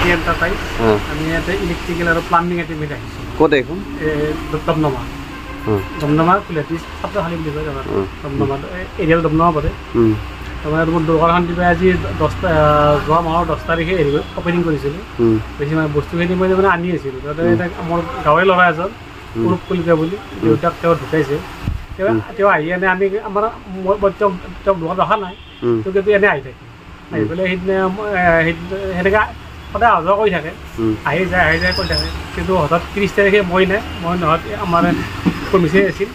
কে enterprise আমি ইয়াতে electrical আৰু প্লাম্বিং একাডেমীত আহিছোঁ ক'ত এইখন দমদমা কুলহাটী ছাত্ৰশালী বুলি কয় দমদমা এৰিয়াল দমদমা পৰে তাৰমানে তোমাৰ দোকানখন দিবা আজি যোৱা মাহৰ 10 তাৰিখে হেৰি অপেনিং কৰিছিলোঁ বেছি মানে বস্তুখিনি মই মানে আনি আছিলোঁ তাতে মোৰ গাঁৱৰে ল'ৰা এজন অৰূপ কলিতা বুলি দেউতাক তেওঁ ঢুকাইছে তেওঁ আহি এনে আমি আমাৰ মই তেওঁক দোকান ৰখা নাই তেওঁ কিন্তু এনেই আহি থাকে আহি পেলাই সেইদিনা সেনেকৈ সদায় অহা যোৱা কৰি থাকে আহি যায় কৰি থাকে কিন্তু হঠাৎ 30 তাৰিখে মই নহয় আমাৰ কমিছে আছিল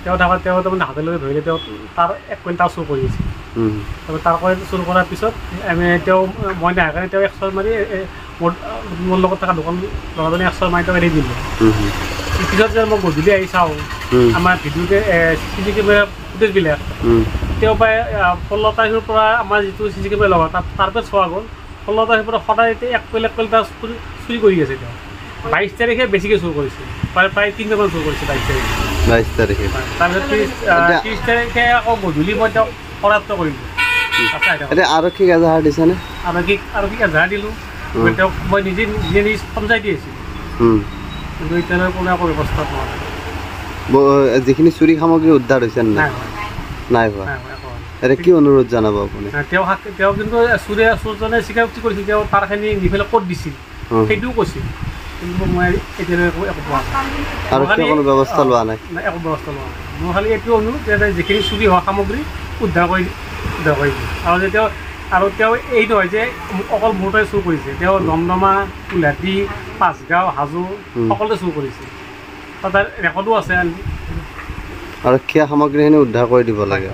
তেওঁ তাৰমানে হাতলৈকে ধৰিলে তেওঁ তাৰ 1 কুইণ্টাল চুৰ কৰি আছিল তাৰপৰা তাৰ চুৰ কৰাৰ পিছত আমি মই নাহে কাৰণে তেওঁ 1 চৰ মাৰি মোৰ লগত থকা দোকান ল'ৰাজনে 1 চৰ মাৰি তেওঁ এৰি দিলে পিছত যে মই গধূলি আহি চাওঁ আমাৰ ভিডিঅ'তে CC কেমেৰা ফুটেজবিলাক তেওঁ প্ৰায় 16 তাৰিখৰ পৰা আমাৰ যিটো CC কেমেৰা লগা তাৰ পৰা চোৱা গ'ল 16 তাৰিখৰ পৰা সদায় 1 কুইণ্টাল চুৰি কৰি আছে তেওঁ 22 তাৰিখে বেছিকৈ চুৰ কৰিছে প্ৰায় 3বাৰমান চুৰ কৰিছে 22 তাৰিখে তাৰপিছত 30 তাৰিখে আকৌ গধূলি মই তেওঁক পৰাস্ত কৰিলোঁ আৰক্ষীক এজাহাৰ দিছেনে আৰক্ষীক এজাহাৰ দিলোঁ তেওঁক মই নিজে সমজাই দি আছিলোঁ কিন্তু এতিয়ালৈ কোনো একো ব্যৱস্থা পোৱা নাই যিখিনি চুৰি সামগ্ৰী উদ্ধাৰ হৈছে নাই হোৱা এতিয়া কি অনুৰোধ জনাব আপুনি তেওঁ কিন্তু চোৰজনে স্বীকাৰোক্তি কৰিছিল তেওঁ তাৰখিনি নি পেলাই ক'ত দিছিল সেইটোও কৈছিল কিন্তু মই এতিয়ালৈ একো পোৱা নাই কোনো ব্যৱস্থা লোৱা নাই একো ব্যৱস্থা লোৱা নাই মোৰ খালি এইটো অনুৰোধ যে যিখিনি চুৰি হোৱা সামগ্ৰী উদ্ধাৰ কৰি দিয়ে আৰু তেওঁ এই নহয় যে অকল মোৰতে চুৰ কৰিছে তেওঁ দমদমা কুলহাটী পাঁচগাঁও হাজো সকলোতে চুৰ কৰিছে তাতে ৰেকৰ্ডো আছে আৰক্ষীয়ে সামগ্ৰীখিনি উদ্ধাৰ কৰি দিব লাগে